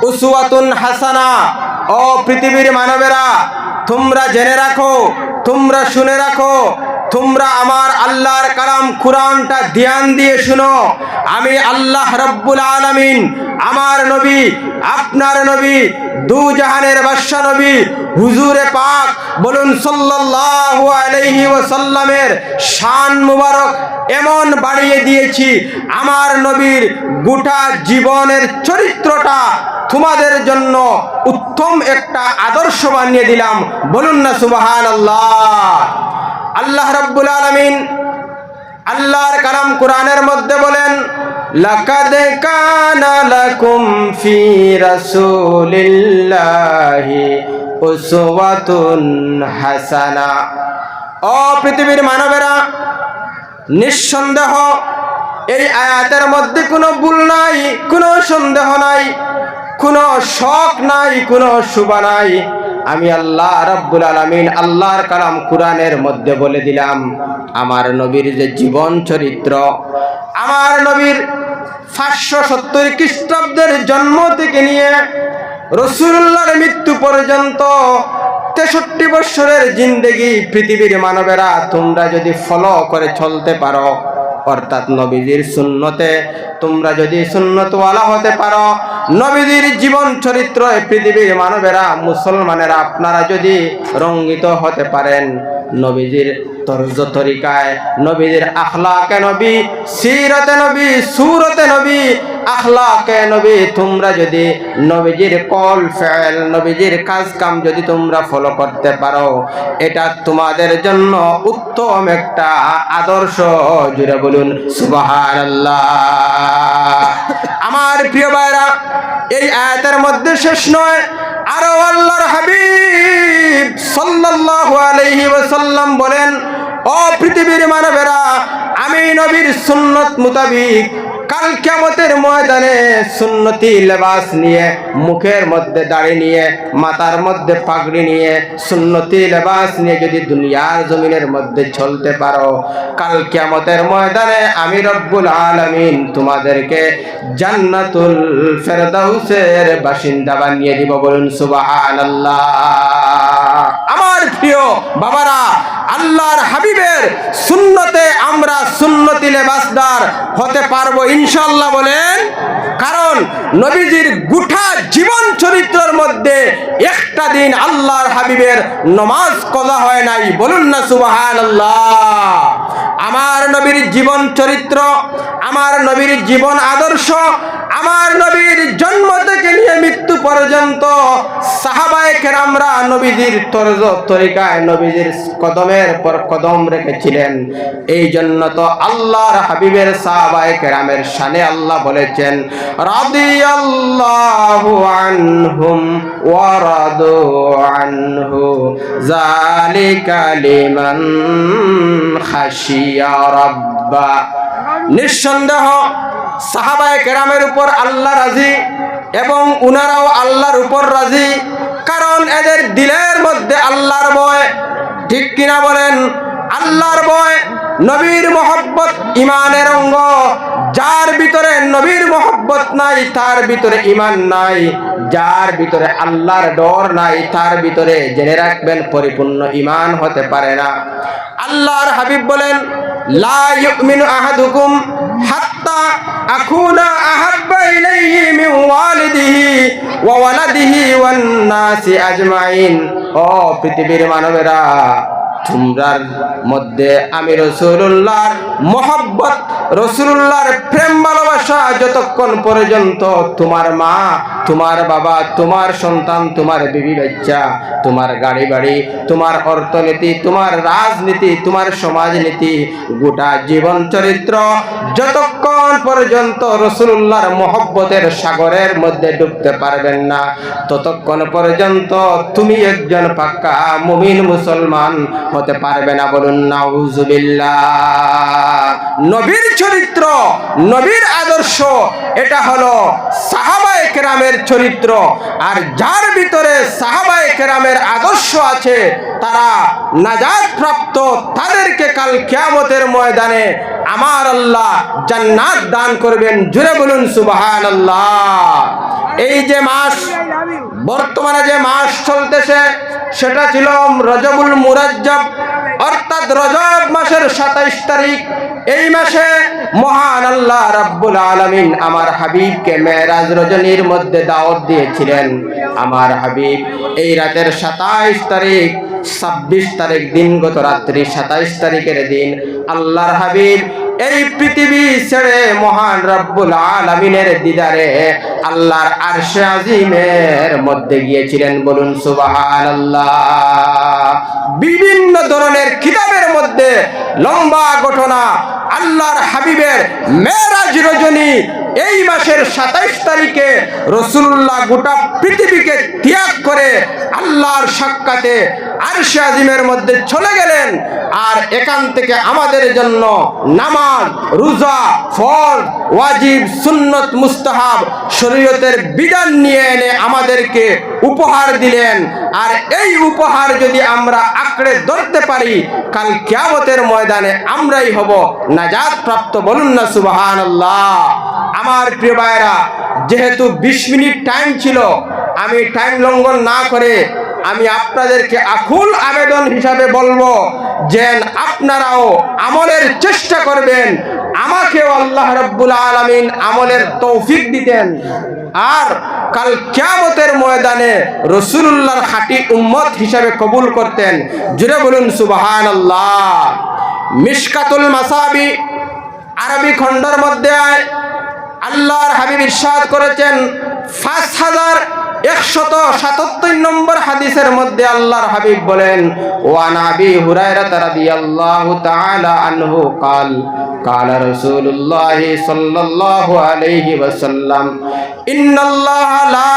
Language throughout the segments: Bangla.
উসওয়াতুন হাসানা। ও পৃথিবীর মানবেরা, তোমরা জেনে রাখো, তোমরা শুনে রাখো, তোমরা আমার আল্লাহর কালাম কুরআনটা ধ্যান দিয়ে শুনো। আমি আল্লাহ রাব্বুল আলামিন আমার নবী, আপনার নবী, দু জাহানের বাদশা নবী হুজুরে পাক বলুন সাল্লাল্লাহু আলাইহি ওয়াসাল্লামের শান মুবারক এমন বাড়িয়ে দিয়েছি, আমার নবীর গোটা জীবনের চরিত্রটা তোমাদের জন্য উত্তম একটা আদর্শ বানিয়ে দিলাম। বলুন না সুবহানাল্লাহ। আল্লাহ রাব্বুল আলামিন আল্লাহর কালাম কোরআনের মধ্যে বলেন, লাকাদ কানা লাকুম ফি রাসূলিল্লাহি উসওয়াতুন হাসানা। ও পৃথিবীর মানবেরা, নিঃসন্দেহ এই আয়াতের মধ্যে কোনো ভুল নাই, কোনো সন্দেহ নাই, কোনো শক নাই, কোনো শুভা নাই। আমি আল্লাহ রাব্বুল আলামিন আল্লাহর কালাম কুরআনের মধ্যে বলে দিলাম, আমার নবীর যে জীবন চরিত্র, আমার নবীর 570 খ্রিস্টাব্দের জন্ম থেকে নিয়ে রাসূলুল্লাহর মৃত্যু পর্যন্ত 63 বছরের জিন্দেগি পৃথিবীর মানবেরা তোমরা যদি ফলো করে চলতে পারো, অর্থাৎ নবীজির সুন্নতে তোমরা যদি সুন্নতওয়ালা হতে পারো, নবীজির জীবন চরিত্র পৃথিবীর মানবেরা মুসলমানেরা আপনারা যদি রঙ্গিত হতে পারেন, নবীজির তরজ তরিকায়, নবীজির আখলাকে নবী, সিরতে নবী, সুরতে নবী, আখলাকে নবী, তোমরা যদি নবীজির কল ফেল, নবীজির কাজ কাম যদি তোমরা ফলো করতে পারো, এটা তোমাদের জন্য উত্তম একটা আদর্শ। জুড়ে বলুন সুবহানাল্লাহ। আমার প্রিয় ভাইরা, এই আয়াতের মধ্যে শেষ নয়, আরো আল্লাহর হাবিব সাল্লাল্লাহু আলাইহি ওয়াসাল্লাম বলেন, ও পৃথিবীর মানবেরা, আমি নবীর সুন্নত মোতাবিক কাল কিয়ামতের ময়দানে সুন্নতি লেবাস নিয়ে, মুখের মধ্যে দাড়ি নিয়ে, মাথার মধ্যে পাগড়ি নিয়ে, সুন্নতি লেবাস নিয়ে যদি দুনিয়ার জমিনের মধ্যে চলতে পারো, কাল কিয়ামতের ময়দানে আমি রব্বুল আলামিন তোমাদেরকে জান্নাতুল ফেরদাউসের বাসিন্দা বানিয়ে দিব। বলুন সুবহানাল্লাহ। আমার প্রিয় বাবারা, আল্লাহর হাবিবের সুন্নতে আমরা সুন্নতি লেবাসদার হতে পারবো ইনশাআল্লাহ। বলেন, কারণ নবীজির গোটা জীবন চরিত্রের মধ্যে একটা দিন আল্লাহর হাবিবের নামাজ কজা হয় নাই। বলুন না সুবহানাল্লাহ। আমার নবীর জীবন চরিত্র, আমার নবীর জীবন আদর্শ, আমার নবীর জন্ম থেকে নিয়ে মৃত্যু পর্যন্ত সাহাবায়ে কেরামরা নবীজির তরজ তরিকায়, নবীজির কদমের পর কদম রেখেছিলেন। এই জন্য তো আল্লাহর হাবিবের সাহাবায়ে কেরামের শানে আল্লাহ বলেছেন, রাদিয়াল্লাহু আনহুম ওয়া রাদু আনহু যালিকা লিমান খাশিয়া রাব্বা। নিঃসন্দেহ সাহাবায়ে কেরামের উপর আল্লাহ রাজি এবং উনারাও আল্লাহর উপর রাজি, কারণ এদের দিলের মধ্যে আল্লাহর ভয়। ঠিক কিনা বলেন? আল্লাহর ভয়, নবীর মহব্বত ইমানের অঙ্গ। যার ভিতরে নবীর মহব্বত নাই, তার ভিতরে ইমান নাই। যার ভিতরে আল্লাহর ডর নাই, তার ভিতরে জেনে রাখবেন পরিপূর্ণ ইমান হতে পারে না। আল্লাহর হাবিব বলেন, লা ইউমিনু আহাদুকুম হাত্তা আকুনা আহাব্বা ইলাইহি মিন ওয়ালিদিহি ওয়া ওয়ালাদিহি ওয়ান নাসি আজমাইন। ও পৃথিবীর মানবেরা, তোমরার মধ্যে আমি রাসূলুল্লাহর মহব্বত, রাসূলুল্লাহর প্রেম ভালোবাসা যতক্ষণ পর্যন্ত তোমার মা, তোমার বাবা, তোমার সন্তান, তোমার বিবি বাচ্চা, তোমার গাড়ি বাড়ি, তোমার অর্থনীতি, তোমার রাজনীতি, তোমার সমাজনীতি, গোটা জীবন চরিত্র যতক্ষণ পর্যন্ত রাসূলুল্লাহর মহব্বতের সাগরের মধ্যে ডুবতে পারবেন না, ততক্ষণ পর্যন্ত তুমি একজন পাক্কা মুমিন মুসলমান হতে পারবে না। বলুন নাউজুবিল্লাহ। নবীর চরিত্র, নবীর আদর্শ, এটা হলো সাহাবায়ে কেরামের চরিত্র। আর যার ভিতরে সাহাবায়ে কেরামের আদর্শ আছে, তারা নাজাত প্রাপ্ত, তাদেরকে কাল কিয়ামতের ময়দানে আমার আল্লাহ জান্নাত দান করবেন। জোরে বলুন সুবহানাল্লাহ। এই যে মাস, বর্তমানে যে মাস চলতেছে সেটা ছিল রজবুল মুরাজ্জব, অর্থাৎ রজব মাসের 27 তারিখ। এই মাসে মহান আল্লাহ রাব্বুল আলামিন আমার হাবিবকে মেরাজ রজনীর মধ্যে দাওয়াত দিয়েছিলেন। আমার হাবিব এই রাতের 27 তারিখ, 26 তারিখ দিনগত রাত্রি, 27 তারিখের দিন আল্লাহর হাবিব এই পৃথিবী ছেড়ে মহান রব্বুল আলামিনের দিদারে আল্লাহর আরশে আজিমের মধ্যে গিয়েছিলেন। বলুন সুবহানাল্লাহ। বিভিন্ন ধরনের কিতাবের মধ্যে লম্বা ঘটনা আল্লাহর হাবিবের মেরাজ রজনী এই মাসের 27 তারিখে রাসূলুল্লাহ গোটা পৃথিবীকে ত্যাগ করে আল্লাহর সাক্ষাতে আরশে আজিমের মধ্যে চলে গেলেন। আর এখান থেকে আমাদের জন্য নামাজ, রোজা, ফরজ, ওয়াজিব, সুন্নত, মুস্তাহাব শরীয়তের বিধান নিয়ে এনে আমাদেরকে উপহার দিলেন। আর এই উপহার যদি আমরা আঁকড়ে ধরতে পারি, কাল কিয়ামতের ময়দানে আমরাই হব নাজাত প্রাপ্ত। বলুন না সুবহানাল্লাহ। আমার প্রিয় ভাইরা, যেহেতু 20 মিনিট টাইম ছিল, আমি টাইম লঙ্ঘন না করে আমি আপনাদেরকে আকুল আবেদন হিসাবে বলবো যে আপনারাও আমলের চেষ্টা করবেন, আমাকেও আল্লাহ রাব্বুল আলামিন আমলের তৌফিক দিতেন, আর কাল কিয়ামতের ময়দানে রাসূলুল্লাহর খাঁটি উম্মত হিসাবে কবুল করতেন। জুড়ে বলুন সুবহানাল্লাহ। মিশকাতুল মাসাবি আরবি খণ্ডের মধ্যে আল্লাহর হাবিব ইরশাদ করেছেন 5177 নম্বর হাদিসের মধ্যে আল্লাহর হাবিব বলেন, ওয়া নবী হুরায়রা রাদিয়াল্লাহু তাআলা আনহু قال قال رسول الله صلى الله عليه وسلم ان الله لا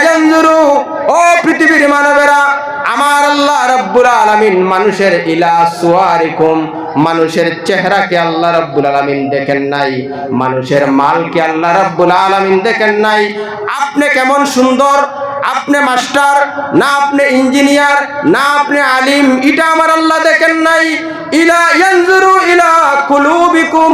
ينظر ও পৃথিবীর মানবেরা, আমার আল্লাহ রাব্বুল আলামিন মানুষের ইলা সুয়ারিকুম, মানুষের চেহারাকে আল্লাহ রাব্বুল আলামিন দেখেন নাই, মানুষের মালকে আল্লাহ রাব্বুল আলামিন দেখেন নাই। আপনি কেমন সুন্দর, আপনি মাস্টার না আপনি ইঞ্জিনিয়ার না আপনি আলিম, এটা আমার আল্লাহ দেখেন নাই। ইলা ইয়ানজুরু ইলা কুলুবিকুম,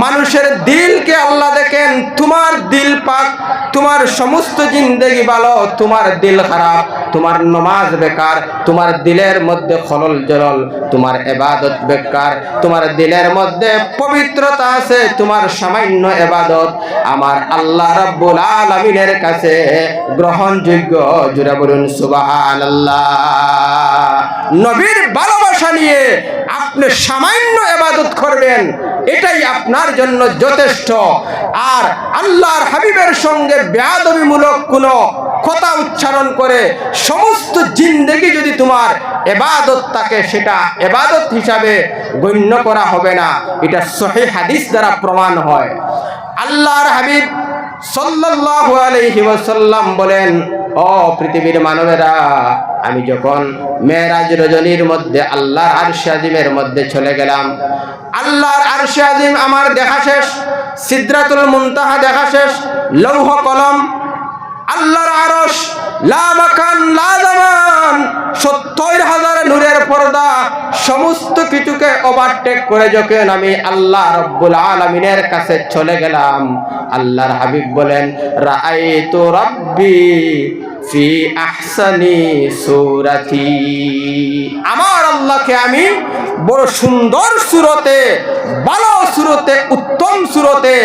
মানুষের দিলকে আল্লাহ দেখেন। তোমার দিল পাক, তোমার সমস্ত জিন্দেগি ভালো, তোমার দিল খারাপ, তোমার নামাজ বেকার, তোমার দিলের মধ্যে খলল জলল, তোমার ইবাদত বেকার, তোমার দিলের মধ্যে পবিত্রতা আছে, তোমার সামান্য ইবাদত আমার আল্লাহ রাব্বুল আলামিনের কাছে গ্রহণযোগ্য। জুড়ে বলুন সুবহানাল্লাহ। নবীর ভালোবাসা নিয়ে আপনি সামান্য ইবাদত করবেন, এটাই আপনার জন্য যথেষ্ট। আর আল্লাহর হাবিবের সঙ্গে বেয়াদবিমূলক কোনো কথা উচ্চারণ করে সমস্ত জিন্দেগি যদি তোমার ইবাদত থাকে, সেটা ইবাদত হিসাবে গণ্য করা হবে না। এটা সহিহ হাদিস দ্বারা প্রমাণ হয়। আল্লাহর হাবিব সাল্লাল্লাহু আলাইহি ওয়াসাল্লাম বলেন, ও পৃথিবীর মানবেরা, আমি যখন মেরাজ রজনীর মধ্যে আল্লাহর আরশে আজিমের মধ্যে চলে গেলাম, আল্লাহর আরশে আজিম আমার দেখা শেষ, সিদরাতুল মুনতাহা দেখা শেষ, লৌহ কলম, আল্লাহর আরশ, লা মাকান লা জামান, 70,000 নূরের পর্দা, সমস্ত কিছুকে ওভারটেক করে যখন আমি আল্লাহ রাব্বুল আলামিনের কাছে চলে গেলাম, আল্লাহর হাবিব বলেন, রাআইতু রাব্বি ফি আহসানি সূরাতি, আমার আল্লাহকে আমি বড় সুন্দর সূরতে, ভালো সূরতে, উত্তম সূরতে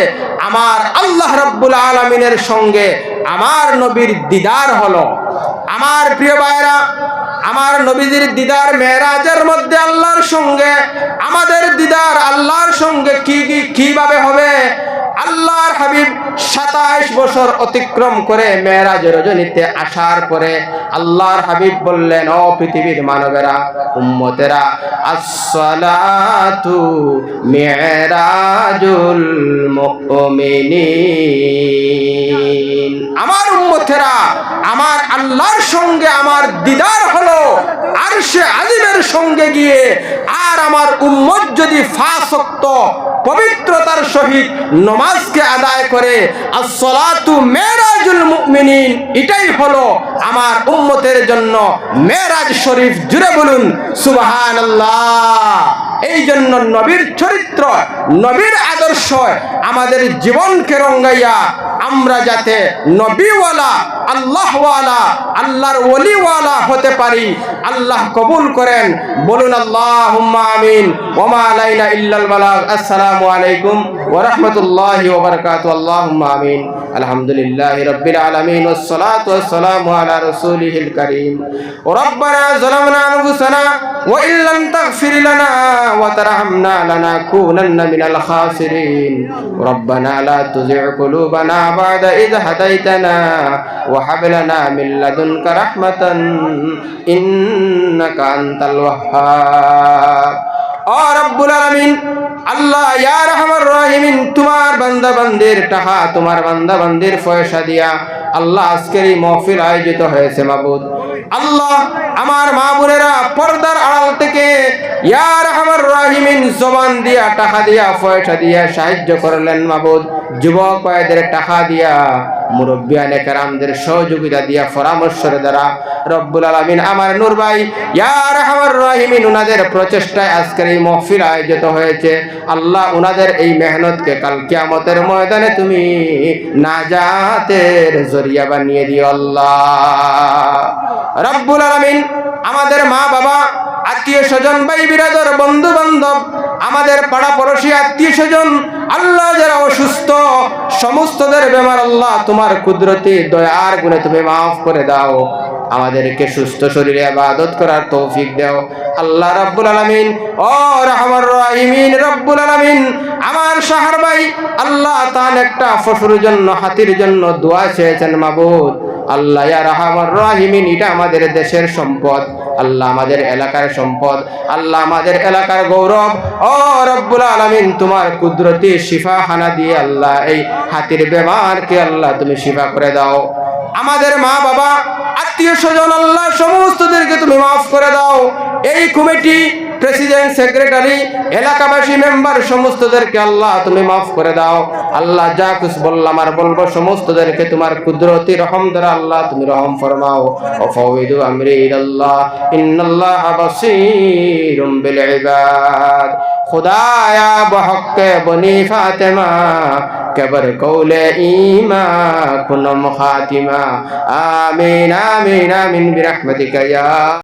আমার আল্লাহ রাব্বুল আলামিনের সঙ্গে আমার নবীর দিদার হলো। আমার প্রিয় ভাইরা, আমার নবীজির দিদার মেরাজের মধ্যে আল্লাহর সঙ্গে আমাদের দিদার আল্লাহর সঙ্গে কিভাবে হবে? আল্লাহর হাবিব 27 বছর অতিক্রম করে মেরাজ রজনীতে আসার পরে আল্লাহর হাবিব বললেন, ও পৃথিবীর মানবেরা, উম্মতেরা, আসসালাতু মিরাজুল মুমিনিন, আমার উম্মতেরা, আমার আল্লাহর সঙ্গে আমার দিদার হলো আরশে আজিমের সঙ্গে গিয়ে আর আমার উম্মত যদি 5 ওয়াক্ত পবিত্রতার সহিত নামাজকে আদায় করে, as-সালাতু মেরাজুল মুমিনিন, এটাই হলো আমার উম্মতের জন্য মেরাজ শরীফ। জুড়ে বলুন সুবহানাল্লাহ। এই জন্য নবীর চরিত্র, নবীর আদর্শ আমাদের জীবনকে রঙ্গাইয়া আমরা যাতে নবীওয়ালা, আল্লাহওয়ালা, আল্লাহর ওলিওয়ালা হতে পারি, আল্লাহ কবুল করেন। বলুন আল্লাহুম্মা আমিন। ওয়া মা আলাইনা ইল্লাল বালাগ। আসসালামু আলাইকুম ওয়া রাহমাতুল্লাহি ওয়া বারাকাতুহু। আল্লাহুম্মা আমিন। আলহামদুলিল্লাহি রাব্বিল আলামিন ওয়াস সালাতু ওয়াস সালামু আলা রাসূলিহিল কারীম। রব্বানা যালামনা আনফুসানা ওয়া ইল্লাম তাগফির লানা ওয়া তারহামনা লানাকুনান্না মিনাল খাসিরিন। রব্বানা লা তুযিগ কুলুবানা বা'দা ইয হাদাইতানা ওয়া হাব লানা মিন লাদুনকা রাহমাতান ইন্নাকা আনতাল ওয়াহ্হাব। ও রব্বুল আলামিন, আল্লাহ ইয়া রাহমার রাহিমিন, তোমার বান্দা বান্দির টাকা, তোমার বান্দা বান্দির পয়সা দিয়া আল্লাহ আজকের এই মাহফিল আয়োজিত হয়েছে মাবুদ। আল্লাহ আমার মা বোনেরা পর্দার আড়াল থেকে ইয়া রাহমার রাহিমিন জবান দিয়া, টাকা দিয়া, পয়সা দিয়া সাহায্য করলেন মাবুদ। যুবক ভাইদের টাকা দিয়া, মুরব্বিয়ানে কেরামদের সহযোগিতা দিয়া, পরামর্শের দ্বারা রব্বুল আলামিন আমার নূর ভাই ইয়া রাহমার রাহিমিন উনাদের প্রচেষ্টায় আজকের এই মাহফিল আয়োজিত হয়েছে। আল্লাহ উনাদের এই মেহনতকে কাল কিয়ামতের ময়দানে তুমি নাজাতের জরিয়া বানিয়ে দিও আল্লাহ রব্বুল আলামিন। আমাদের মা বাবা, আত্মীয় স্বজন, ভাই বিরাদর, বন্ধু বান্ধব, আমাদের পাড়া পড়শি আত্মীয় স্বজন, আল্লাহ যারা অসুস্থ, সমস্তদের বেমার আল্লাহ তোমার কুদরতি দয়ার গুণে তুমি মাফ করে দাও। আমাদেরকে সুস্থ শরীরে ইবাদত করার তৌফিক দাও আল্লাহ রাব্বুল আলামিন। ও রাহমার রাহিমিন রব্বুল আলামিন, আমার শাহর ভাই আল্লাহ তান একটা পশুর জন্য, হাতির জন্য দোয়া চেয়েছেন মাবুদ। আল্লাহ ইয়া রাহমার রাহিমিন, এটা আমাদের দেশের সম্পদ, আল্লাহ আমাদের এলাকার সম্পদ, আল্লাহ আমাদের এলাকার গৌরব। ও রব্বুল আলামিন, তোমার কুদরতি শিফা খানা দিয়ে আল্লাহ এই হাতির বেমারকে আল্লাহ তুমি শিফা করে দাও। আমাদের মা বাবা, আত্মীয় স্বজন আল্লাহ সমস্তদেরকে তুমি মাফ করে দাও। এই কমিটি, প্রেসিডেন্ট, সেক্রেটারি, এলাকাবাসী, মেম্বার সমস্তদেরকে আল্লাহ তুমি মাফ করে দাও। আল্লাহ যা কিছু বললাম আর বলবো সমস্তদেরকে তোমার কুদরতি রহম দ্বারা আল্লাহ তুমি রহম ফরমাও। ওয়াফাউযু আমরি ইলাল্লাহ ইন্নাল্লাহা বাসীরুম বিল ইবাদ। খুদায়া বহক্কে বনি ফাতেমা কবর কৌলে ইমা কুনম খাতিমা। আমিন আমিন আমিন বিরহমাতিকা ইয়া